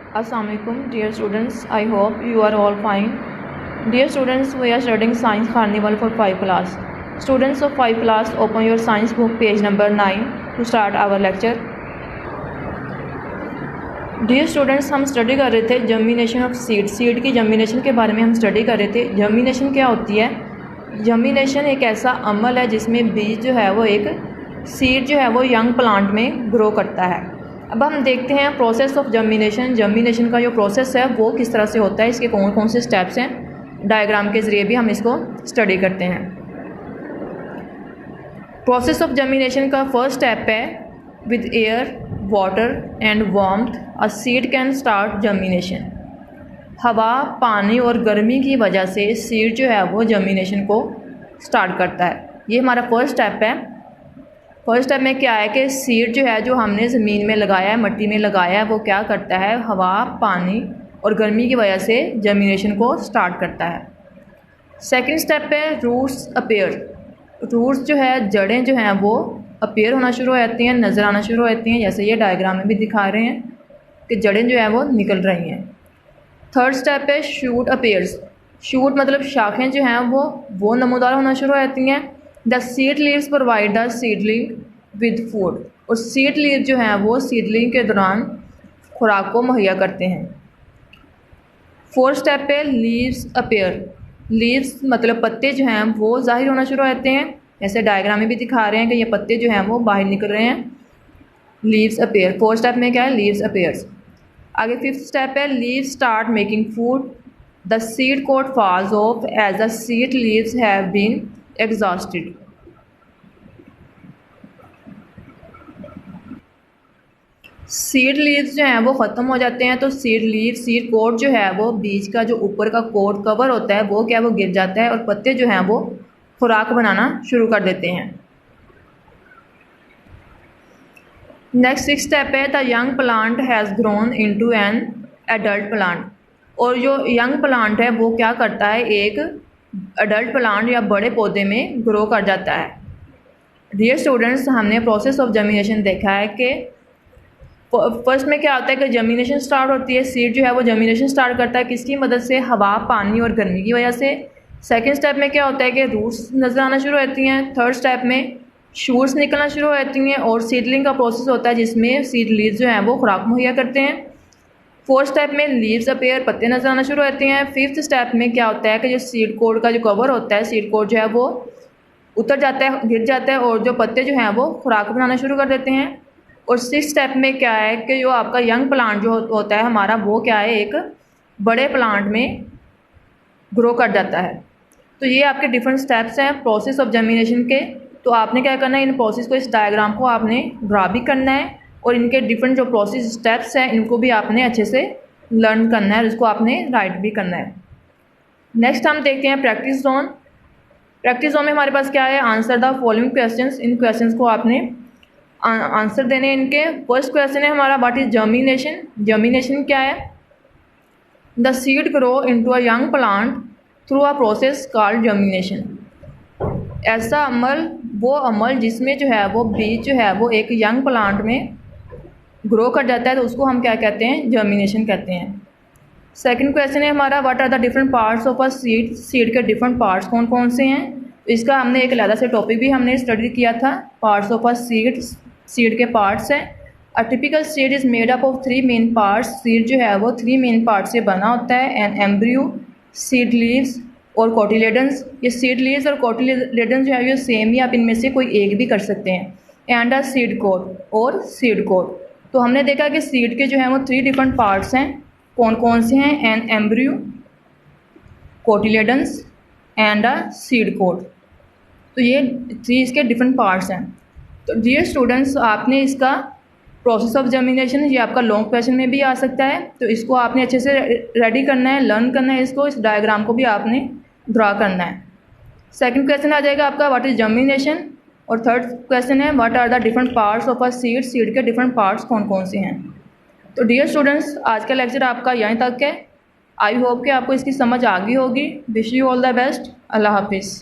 Assalamualaikum dear students, I hope you are all fine. Dear students, we are studying Science Carnival for 5 class. Students of 5 class, open your science book page number 9 to start our lecture. Dear students, हम study कर रहे थे germination of seed की germination के बारे में हम study कर रहे थे। जर्मिनेशन क्या होती है? जर्मिनेशन एक ऐसा अमल है जिसमें बीज जो है वो एक सीड जो है वो यंग प्लांट में ग्रो करता है। अब हम देखते हैं प्रोसेस ऑफ जर्मिनेशन का जो प्रोसेस है वो किस तरह से होता है, इसके कौन कौन से स्टेप्स हैं। डायग्राम के ज़रिए भी हम इसको स्टडी करते हैं। प्रोसेस ऑफ जर्मिनेशन का फर्स्ट स्टेप है with air, water and warmth a seed can start germination. हवा, पानी और गर्मी की वजह से सीड जो है वो जर्मिनेशन को स्टार्ट करता है। ये हमारा फर्स्ट स्टेप है। फर्स्ट स्टेप में क्या है कि सीड जो है जो हमने ज़मीन में लगाया है, मट्टी में लगाया है, वो क्या करता है, हवा, पानी और गर्मी की वजह से जर्मिनेशन को स्टार्ट करता है। सेकंड स्टेप है रूट्स अपीयर। रूट्स जो है, जड़ें जो हैं वो अपीयर होना शुरू हो जाती हैं, नज़र आना शुरू हो जाती हैं, जैसे ये डायग्राम में भी दिखा रहे हैं कि जड़ें जो हैं वो निकल रही हैं। थर्ड स्टेप है शूट अपीयर्स। शूट मतलब शाखें जो हैं वो नमूदार होना शुरू हो जाती हैं। The seed leaves provide the seedling with food. और सीड लीव जो हैं वो सीडलिंग के दौरान खुराक को मुहैया करते हैं। फोर्थ स्टेप पे लीव्स अपीयर। लीव्स मतलब पत्ते जो हैं वो ज़ाहिर होना शुरू हो जाते हैं, जैसे डायग्राम में भी दिखा रहे हैं कि ये पत्ते जो हैं वो बाहर निकल रहे हैं। Leaves appear. फोर्थ स्टेप में क्या है, लीव्स अपीयर्स। आगे फिफ्थ स्टेप है leaves start making food. The seed coat falls off as the seed leaves have been exhausted. Seed leaves जो हैं वो ख़त्म हो जाते हैं तो सीड कोट जो है वो बीज का जो ऊपर का कोट कवर होता है वो क्या वो गिर जाता है और पत्ते जो हैं वो खुराक बनाना शुरू कर देते हैं। नेक्स्ट सिक्स स्टेप है the young plant has grown into an adult plant. और जो यंग प्लांट है वो क्या करता है, एक अडल्ट प्लांट या बड़े पौधे में ग्रो कर जाता है। डियर स्टूडेंट्स, हमने प्रोसेस ऑफ जर्मिनेशन देखा है कि फर्स्ट में क्या होता है कि जर्मिनेशन स्टार्ट होती है, सीड जो है वो जर्मिनेशन स्टार्ट करता है किसकी मदद से, हवा, पानी और गर्मी की वजह से। सेकंड स्टेप में क्या होता है कि रूट्स नज़र आना शुरू हो जाती हैं। थर्ड स्टेप में शूट्स निकलना शुरू हो जाती हैं और सीडलिंग का प्रोसेस होता है जिसमें सीड लीव्स जो हैं वो खुराक मुहैया करते हैं। फोर्थ स्टेप में लीव्स अपीयर, पत्ते नज़र आना शुरू हो जाते हैं। फिफ्थ स्टेप में क्या होता है कि जो सीड कोट का जो कवर होता है, सीड कोट जो है वो उतर जाता है, गिर जाता है और जो पत्ते जो हैं वो खुराक बनाना शुरू कर देते हैं। और सिक्स स्टेप में क्या है कि जो आपका यंग प्लांट जो होता है हमारा वो क्या है, एक बड़े प्लांट में ग्रो कर जाता है। तो ये आपके डिफरेंट स्टेप्स हैं प्रोसेस ऑफ जर्मिनेशन के। तो आपने क्या करना है, इन प्रोसेस को, इस डायग्राम को आपने ड्रा भी करना है और इनके डिफरेंट जो प्रोसेस स्टेप्स हैं इनको भी आपने अच्छे से लर्न करना है और इसको आपने राइट भी करना है। नेक्स्ट हम देखते हैं प्रैक्टिस जोन। प्रैक्टिस जोन में हमारे पास क्या है, answer the following questions. In questions को आपने आंसर देने इनके। फर्स्ट क्वेश्चन है हमारा व्हाट इज जर्मिनेशन। जर्मिनेशन क्या है, the seed grow into a young plant through a process called germination. ऐसा अमल, वो अमल जिसमें जो है वो बीज जो है वो एक यंग प्लांट में ग्रो कर जाता है तो उसको हम क्या कहते हैं, जर्मिनेशन कहते हैं। सेकंड क्वेश्चन है हमारा what are the different parts of a seed. Seed के डिफरेंट पार्ट्स कौन कौन से हैं, इसका हमने एक अलग से टॉपिक भी हमने स्टडी किया था। Parts of a seed, seed के पार्ट्स हैं। A typical seed is made up of 3 main parts. Seed जो है वो 3 मेन पार्ट से बना होता है। एन एम्ब्रियो, सीड लीव्स और कोटिलेडन्स। ये सीड लीव्स और कोटिलेडन्स जो है ये सेम ही, आप इनमें से कोई एक भी कर सकते हैं। एंड अ सीड कोट और सीड कोट। तो हमने देखा कि सीड के जो है वो 3 डिफरेंट पार्ट्स हैं। कौन कौन से हैं, an embryo, cotyledons and a seed coat. तो ये 3 इसके डिफरेंट पार्ट्स हैं। तो डियर स्टूडेंट्स, आपने इसका प्रोसेस ऑफ जर्मिनेशन, ये आपका लॉन्ग क्वेश्चन में भी आ सकता है तो इसको आपने अच्छे से रेडी करना है, लर्न करना है इसको। इस डायग्राम को भी आपने ड्रा करना है। सेकंड क्वेश्चन आ जाएगा आपका व्हाट इज जर्मिनेशन और थर्ड क्वेश्चन है what are the different parts of a seed. Seed के डिफरेंट पार्ट्स कौन कौन से हैं। तो डियर स्टूडेंट्स, आज का लेक्चर आपका यहीं तक है। आई होप कि आपको इसकी समझ आ गई होगी। Wish you all the best. अल्लाह हाफिज़।